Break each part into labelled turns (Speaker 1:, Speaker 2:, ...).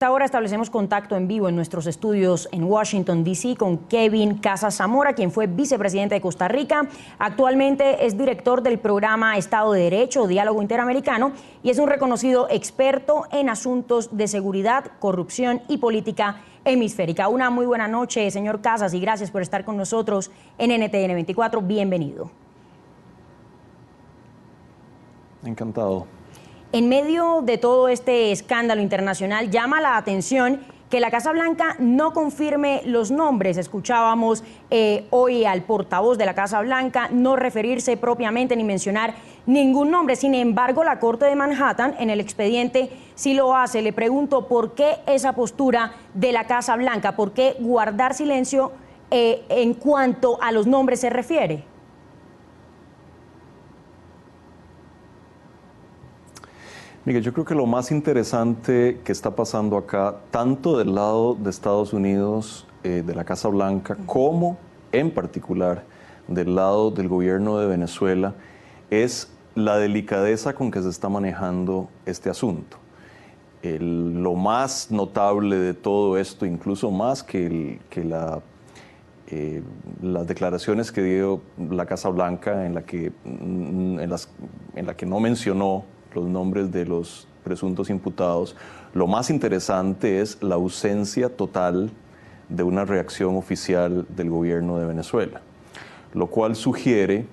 Speaker 1: Ahora establecemos contacto en vivo en nuestros estudios en Washington, D.C. con Kevin Casas Zamora, quien fue vicepresidente de Costa Rica. Actualmente es director del programa Estado de Derecho, Diálogo Interamericano, y es un reconocido experto en asuntos de seguridad, corrupción y política hemisférica. Una muy buena noche, señor Casas, y gracias por estar con nosotros en NTN 24. Bienvenido.
Speaker 2: Encantado.
Speaker 1: En medio de todo este escándalo internacional, llama la atención que la Casa Blanca no confirme los nombres. Escuchábamos hoy al portavoz de la Casa Blanca no referirse propiamente ni mencionar ningún nombre. Sin embargo, la Corte de Manhattan en el expediente sí lo hace. Le pregunto por qué esa postura de la Casa Blanca, por qué guardar silencio en cuanto a los nombres se refiere.
Speaker 2: Miguel, yo creo que lo más interesante que está pasando acá, tanto del lado de Estados Unidos, de la Casa Blanca, como en particular del lado del gobierno de Venezuela, es la delicadeza con que se está manejando este asunto. Lo más notable de todo esto, incluso más que las declaraciones que dio la Casa Blanca en la que no mencionó los nombres de los presuntos imputados, lo más interesante es la ausencia total de una reacción oficial del gobierno de Venezuela, lo cual sugiere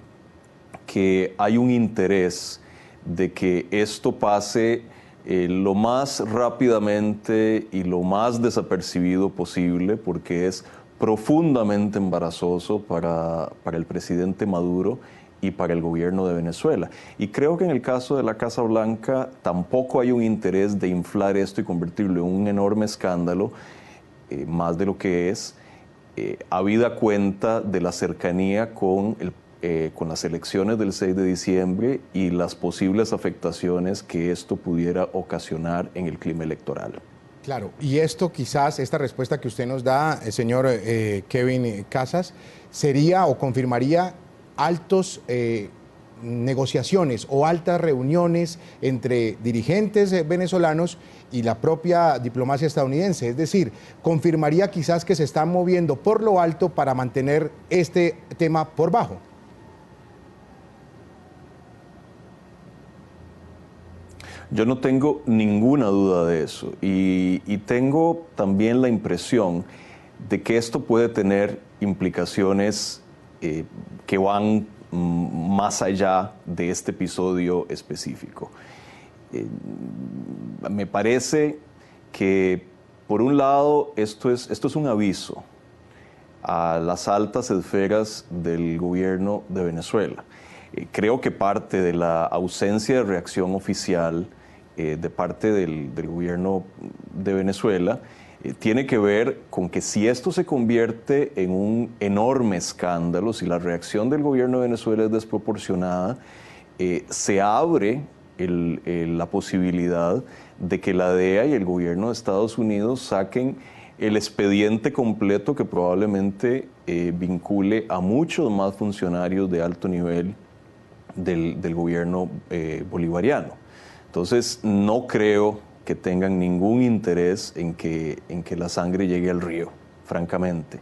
Speaker 2: que hay un interés de que esto pase lo más rápidamente y lo más desapercibido posible, porque es profundamente embarazoso para el presidente Maduro y para el gobierno de Venezuela. Y creo que en el caso de la Casa Blanca tampoco hay un interés de inflar esto y convertirlo en un enorme escándalo, más de lo que es, habida cuenta de la cercanía con las elecciones del 6 de diciembre y las posibles afectaciones que esto pudiera ocasionar en el clima electoral.
Speaker 3: Claro, y esto quizás, esta respuesta que usted nos da, señor Kevin Casas, sería o confirmaría altas negociaciones o altas reuniones entre dirigentes venezolanos y la propia diplomacia estadounidense. Es decir, confirmaría quizás que se están moviendo por lo alto para mantener este tema por bajo.
Speaker 2: Yo no tengo ninguna duda de eso y tengo también la impresión de que esto puede tener implicaciones que van más allá de este episodio específico. Me parece que, por un lado, esto es un aviso a las altas esferas del gobierno de Venezuela. Creo que parte de la ausencia de reacción oficial de parte del gobierno de Venezuela tiene que ver con que si esto se convierte en un enorme escándalo, si la reacción del gobierno de Venezuela es desproporcionada, se abre la posibilidad de que la DEA y el gobierno de Estados Unidos saquen el expediente completo que probablemente vincule a muchos más funcionarios de alto nivel del gobierno bolivariano. Entonces, no creo que tengan ningún interés en que la sangre llegue al río, francamente.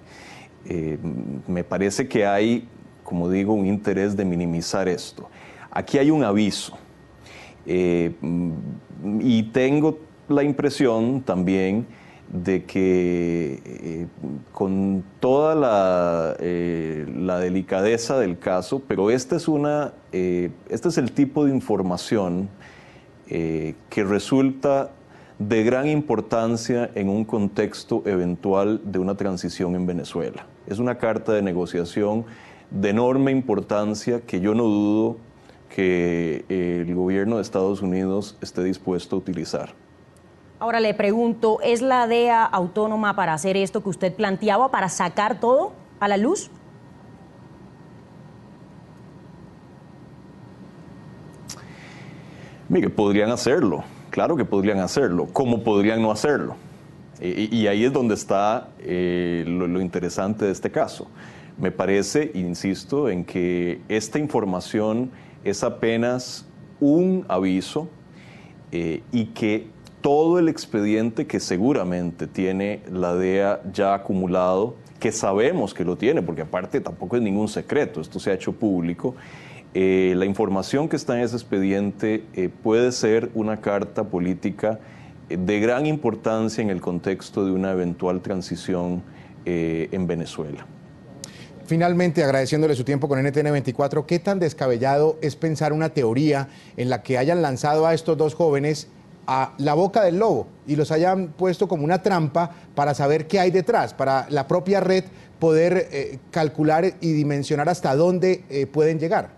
Speaker 2: Me parece que hay, como digo, un interés de minimizar esto. Aquí hay un aviso y tengo la impresión también de que con toda la delicadeza del caso, pero este es el tipo de información que resulta de gran importancia en un contexto eventual de una transición en Venezuela. Es una carta de negociación de enorme importancia que yo no dudo que el gobierno de Estados Unidos esté dispuesto a utilizar.
Speaker 1: Ahora le pregunto, ¿es la DEA autónoma para hacer esto que usted planteaba, para sacar todo a la luz?
Speaker 2: Mire, podrían hacerlo, claro que podrían hacerlo, como podrían no hacerlo. Y ahí es donde está lo interesante de este caso. Me parece, insisto, en que esta información es apenas un aviso y que todo el expediente que seguramente tiene la DEA ya acumulado, que sabemos que lo tiene, porque aparte tampoco es ningún secreto, esto se ha hecho público. La información que está en ese expediente puede ser una carta política de gran importancia en el contexto de una eventual transición en Venezuela.
Speaker 3: Finalmente, agradeciéndole su tiempo con NTN 24, ¿qué tan descabellado es pensar una teoría en la que hayan lanzado a estos dos jóvenes a la boca del lobo y los hayan puesto como una trampa para saber qué hay detrás, para la propia red poder calcular y dimensionar hasta dónde pueden llegar?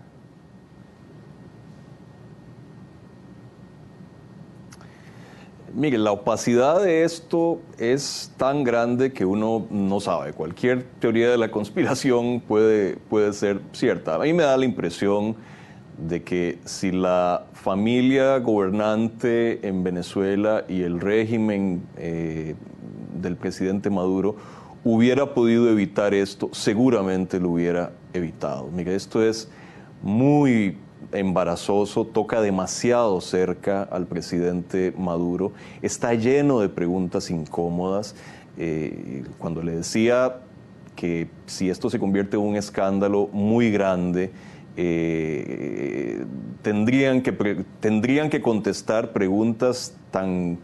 Speaker 2: Mire, la opacidad de esto es tan grande que uno no sabe. Cualquier teoría de la conspiración puede ser cierta. A mí me da la impresión de que si la familia gobernante en Venezuela y el régimen del presidente Maduro hubiera podido evitar esto, seguramente lo hubiera evitado. Mire, esto es muy embarazoso, toca demasiado cerca al presidente Maduro, está lleno de preguntas incómodas. Cuando le decía que si esto se convierte en un escándalo muy grande, tendrían que contestar preguntas tan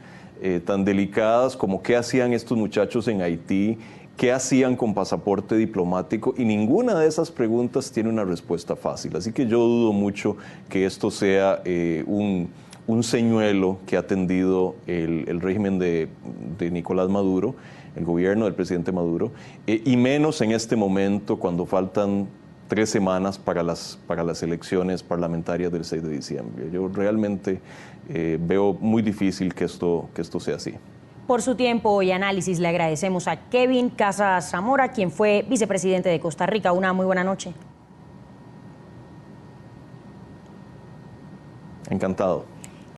Speaker 2: delicadas como qué hacían estos muchachos en Haití, qué hacían con pasaporte diplomático, y ninguna de esas preguntas tiene una respuesta fácil. Así que yo dudo mucho que esto sea un señuelo que ha tendido el régimen de Nicolás Maduro, el gobierno del presidente Maduro, y menos en este momento cuando faltan 3 semanas para las elecciones parlamentarias del 6 de diciembre. Yo realmente veo muy difícil que esto sea así.
Speaker 1: Por su tiempo y análisis le agradecemos a Kevin Casas Zamora, quien fue vicepresidente de Costa Rica. Una muy buena noche.
Speaker 2: Encantado.